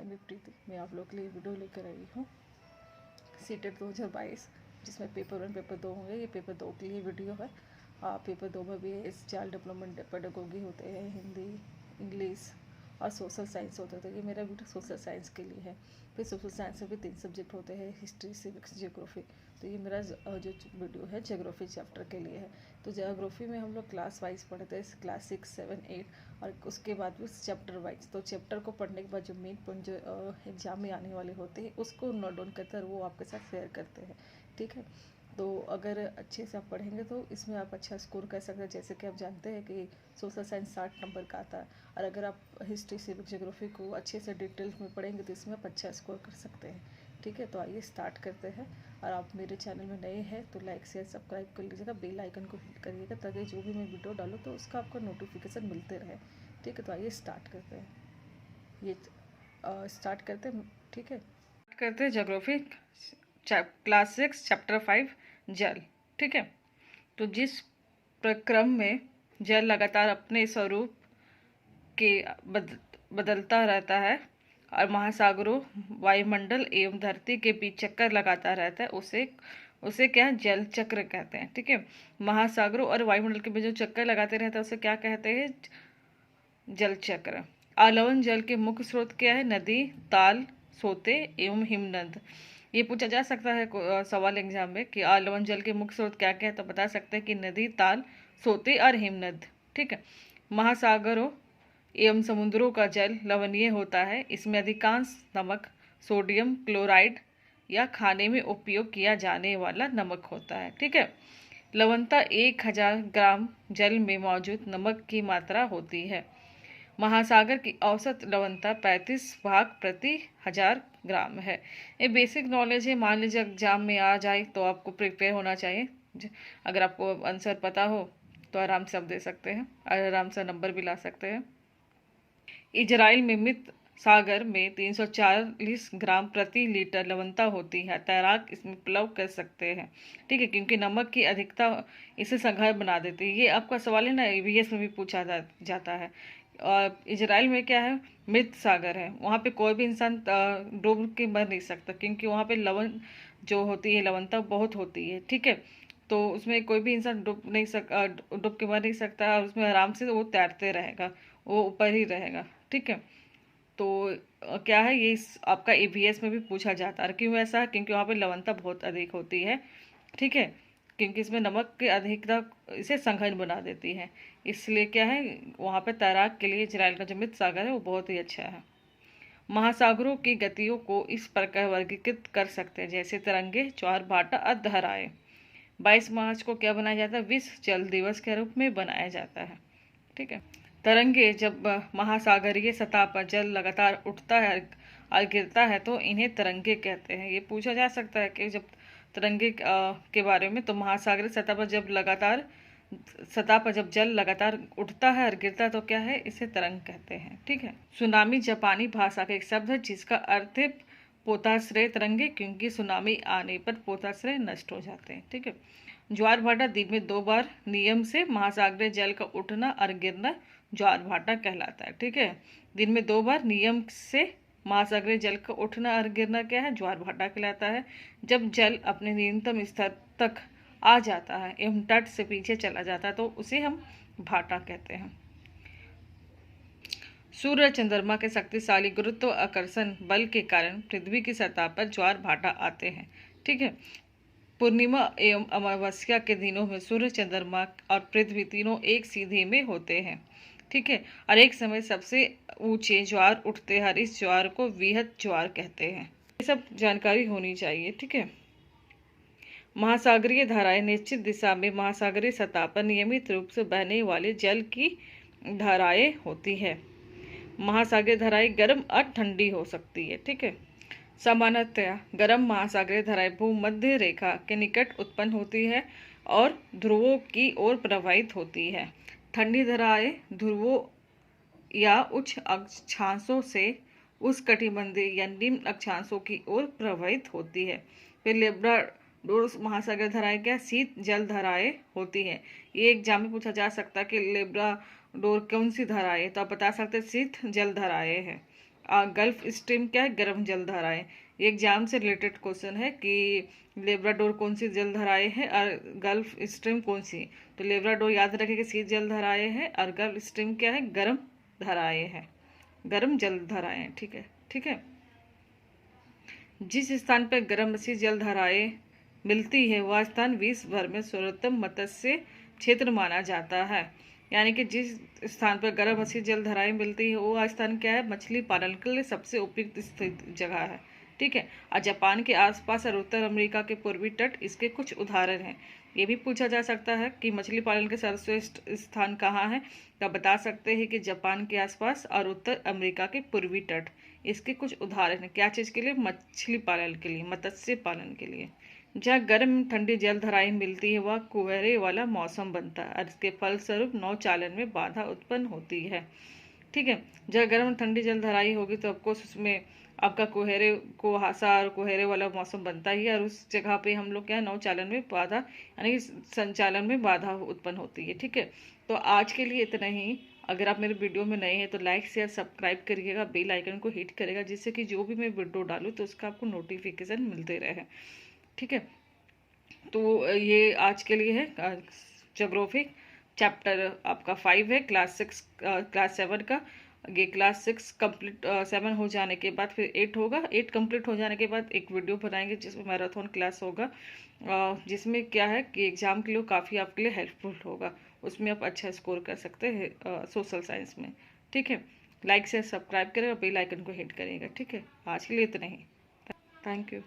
मैं प्रीति, मैं आप लोग के लिए वीडियो लेकर आई हूँ सीटेट 2022, जिसमें पेपर 1 पेपर 2 होंगे। ये पेपर 2 के लिए वीडियो है। पेपर 2 में भी इस चाइल्ड डेवलपमेंट पेडागोगी होते हैं, हिंदी, इंग्लिश और सोशल साइंस होता है। तो ये मेरा वीडियो सोशल साइंस के लिए है। फिर सोशल साइंस में भी 3 सब्जेक्ट होते हैं, हिस्ट्री, सिविक्स, जियोग्राफी। तो ये मेरा जो वीडियो है जियोग्राफी चैप्टर के लिए है। तो जियोग्राफी में हम लोग क्लास वाइज पढ़ते हैं, क्लास 6, 7, 8 और उसके बाद भी चैप्टर वाइज। तो चैप्टर को पढ़ने के बाद जो मेन पॉइंट जो एग्जाम में आने वाले होते हैं उसको नोट डाउन करते हैं और वो आपके साथ शेयर करते हैं। ठीक है, तो अगर अच्छे से आप पढ़ेंगे तो इसमें आप अच्छा स्कोर कर सकते हैं। जैसे कि आप जानते हैं कि सोशल साइंस 60 नंबर का आता है, और अगर आप हिस्ट्री, सिविक, ज्योग्राफी को अच्छे से डिटेल्स में पढ़ेंगे तो इसमें आप अच्छा स्कोर कर सकते हैं। ठीक है, तो आइए स्टार्ट करते हैं। और आप मेरे चैनल में नए हैं तो लाइक शेयर सब्सक्राइब कर लीजिएगा, बेल आइकन को हिट करिएगा ताकि जो भी मैं वीडियो डालूँ तो उसका आपको नोटिफिकेशन मिलते रहे। ठीक है, तो आइए स्टार्ट करते हैं। ये स्टार्ट करते हैं। ठीक है, करते हैं ज्योग्राफी क्लास 6 चैप्टर 5 जल। ठीक है, तो जिस प्रक्रम में जल लगातार अपने स्वरूप के बदलता रहता है और महासागरों, वायुमंडल एवं धरती के बीच चक्कर लगाता रहता है, उसे क्या जल चक्र कहते हैं। ठीक है, महासागरों और वायुमंडल के बीच जो चक्कर लगाते रहता है उसे क्या कहते हैं? जल चक्र। आलवन जल के मुख्य स्रोत क्या है? नदी, ताल, सोते एवं हिमनद। ये पूछा जा सकता है सवाल एग्जाम में कि आलवन जल के मुख्य स्रोत क्या क्या है, तो बता सकते हैं कि नदी, ताल, सोते और हिमनद। ठीक है, महासागरों एवं समुद्रों का जल लवणीय होता है। इसमें अधिकांश नमक सोडियम क्लोराइड या खाने में उपयोग किया जाने वाला नमक होता है। ठीक है, लवणता 1000 ग्राम जल में मौजूद नमक की मात्रा होती है। महासागर की औसत लवणता 35 भाग प्रति 1000 ग्राम है। ये बेसिक नॉलेज है, मान लीजिए एग्जाम में आ जाए तो आपको प्रिपेयर होना चाहिए। अगर आपको आंसर पता हो तो आराम से आप दे सकते हैं और आराम से नंबर भी ला सकते हैं। इजराइल में मृत सागर में 340 ग्राम प्रति लीटर लवणता होती है। तैराक इसमें प्लव कर सकते हैं। ठीक है, क्योंकि नमक की अधिकता इसे संघर्ष बना देती है। ये आपका सवाल है ना, ईवीएस में भी पूछा जाता है। और इजराइल में क्या है? मृत सागर है, वहाँ पे कोई भी इंसान डूब के मर नहीं सकता, क्योंकि वहाँ पे लवण जो होती है, लवणता बहुत होती है। ठीक है, तो उसमें कोई भी इंसान डूब के मर नहीं सकता, और उसमें आराम से वो तैरते रहेगा, वो ऊपर ही रहेगा। ठीक है, तो क्या है ये आपका ईवीएस में भी पूछा जाता है। क्यों ऐसा है? क्योंकि वहाँ पे लवणता बहुत अधिक होती है। ठीक है, क्योंकि इसमें नमक की अधिकता इसे संघन बना देती है, इसलिए क्या है वहाँ पे तैराक के लिए इजराइल का जो मृत सागर है वो बहुत ही अच्छा है। महासागरों की गतियों को इस प्रकार वर्गीकृत कर सकते हैं, जैसे तरंगे, ज्वार भाटा और धाराएं। 22 मार्च को क्या बनाया जाता है? विश्व जल दिवस के रूप में बनाया जाता है। ठीक है, तरंगे जब महासागरीय सतह पर जल लगातार उठता है और गिरता है तो इन्हें तरंगे कहते हैं। ये पूछा जा सकता है कि जब तरंगे के बारे में, तो महासागरीय सतह पर जब जल लगातार उठता है और गिरता है तो क्या है? इसे तरंग कहते हैं। ठीक है, सुनामी जापानी भाषा का एक शब्द है जिसका अर्थ है पोताश्रय तरंगे, क्योंकि सुनामी आने पर पोताश्रय नष्ट हो जाते हैं। ठीक है, ज्वार भाटा दिन में 2 बार नियम से महासागरीय जल का उठना और गिरना ज्वार भाटा कहलाता है। ठीक है, दिन में 2 बार नियम से महासागरीय जल का उठना और गिरना क्या है? ज्वार भाटा कहलाता है। जब जल अपने न्यूनतम स्तर तक आ जाता है एवं तट से पीछे चला जाता है तो उसे हम भाटा कहते हैं। सूर्य चंद्रमा के शक्तिशाली गुरुत्व आकर्षण बल के कारण पृथ्वी की सतह पर ज्वार भाटा आते हैं। ठीक है, पूर्णिमा एवं अमावस्या के दिनों में सूर्य, चंद्रमा और पृथ्वी तीनों एक सीधे में होते हैं। ठीक है, और एक समय सबसे ऊंचे ज्वार उठते हैं, इस ज्वार को वृहद ज्वार कहते हैं। ये सब जानकारी होनी चाहिए। ठीक है, महासागरीय धाराएं निश्चित दिशा में महासागरीय सतह पर नियमित रूप से बहने वाले जल की धाराएं होती है। महासागरीय धाराएं गर्म और ठंडी हो सकती है। ठीक है, सामान्यतया गर्म महासागरीय धाराएं भूमध्य रेखा के निकट उत्पन्न होती है और ध्रुवों की ओर प्रवाहित होती है। ठंडी धाराएं ध्रुवों या उच्च अक्षांशों से उष्णकटिबंधीय या निम्न अक्षांशों की ओर प्रवाहित होती है। फिर लेब्राडोर महासागर धाराएं क्या? शीत जल धाराएं होती हैं। ये एग्जाम में पूछा जा सकता है कि लेब्राडोर कौन सी धाराएं, तो आप बता सकते हैं शीत जल धाराएं है। गल्फ स्ट्रीम क्या है? गर्म जलधाराएं। ये एग्जाम से रिलेटेड क्वेश्चन है कि लेब्राडोर कौन सी जलधाराएं हैं और गल्फ स्ट्रीम कौन सी। तो लेब्राडोर याद रखें कि शीत जलधाराएं हैं और गल्फ स्ट्रीम क्या है? गर्म धाराएं हैं, गर्म जलधाराएं। ठीक है, ठीक है। जिस स्थान पर गर्म शीत जलधाराएं मिलती है वह स्थान विश्व भर में सर्वोत्तम मत्स्य क्षेत्र माना जाता है। यानी कि जिस स्थान पर गर्म शीत जलधाराएं मिलती है वो स्थान क्या है? मछली पालन के लिए सबसे उपयुक्त स्थित जगह है। ठीक है। और जापान के आसपास और उत्तर अमेरिका के पूर्वी तट इसके कुछ उदाहरण हैं। ये भी पूछा जा सकता है कि मछली पालन के सर्वश्रेष्ठ स्थान कहाँ है, तो बता सकते हैं कि जापान के आसपास और उत्तर अमेरिका के पूर्वी तट इसके कुछ उदाहरण हैं। क्या चीज़ के लिए? मछली पालन के लिए, मत्स्य पालन के लिए। जहाँ गर्म ठंडी जलधाराएं मिलती है वह कुहरे वाला मौसम बनता है और इसके फलस्वरूप नौचालन में बाधा उत्पन्न होती है। ठीक है। जहाँ गर्म ठंडी जलधाराएं होगी तो आपको उसमें आपका कुहासा और कुहरे वाला मौसम बनता ही है और उस जगह पे हम लोग क्या है? नौचालन में बाधा यानी कि संचालन में बाधा उत्पन्न होती है। ठीक है। तो आज के लिए इतना ही। अगर आप मेरे वीडियो में नए हैं तो लाइक शेयर सब्सक्राइब करिएगा, बेल आइकन को हिट करेगा जिससे कि जो भी मैं वीडियो डालूँ तो उसका आपको नोटिफिकेशन मिलते रहे। ठीक है। तो ये आज के लिए है ज्योग्राफी चैप्टर आपका 5 है, क्लास 7 का। ये क्लास 6 कंप्लीट 7 हो जाने के बाद फिर 8 होगा। 8 कंप्लीट हो जाने के बाद एक वीडियो बनाएंगे जिसमें मैराथन क्लास होगा, जिसमें क्या है कि एग्जाम के लिए काफ़ी आपके लिए हेल्पफुल होगा। उसमें आप अच्छा स्कोर कर सकते हैं सोशल साइंस में। ठीक है। लाइक से सब्सक्राइब करेगा, बेल आइकन को हिट करेगा। ठीक है। आज के लिए इतना ही। Thank you.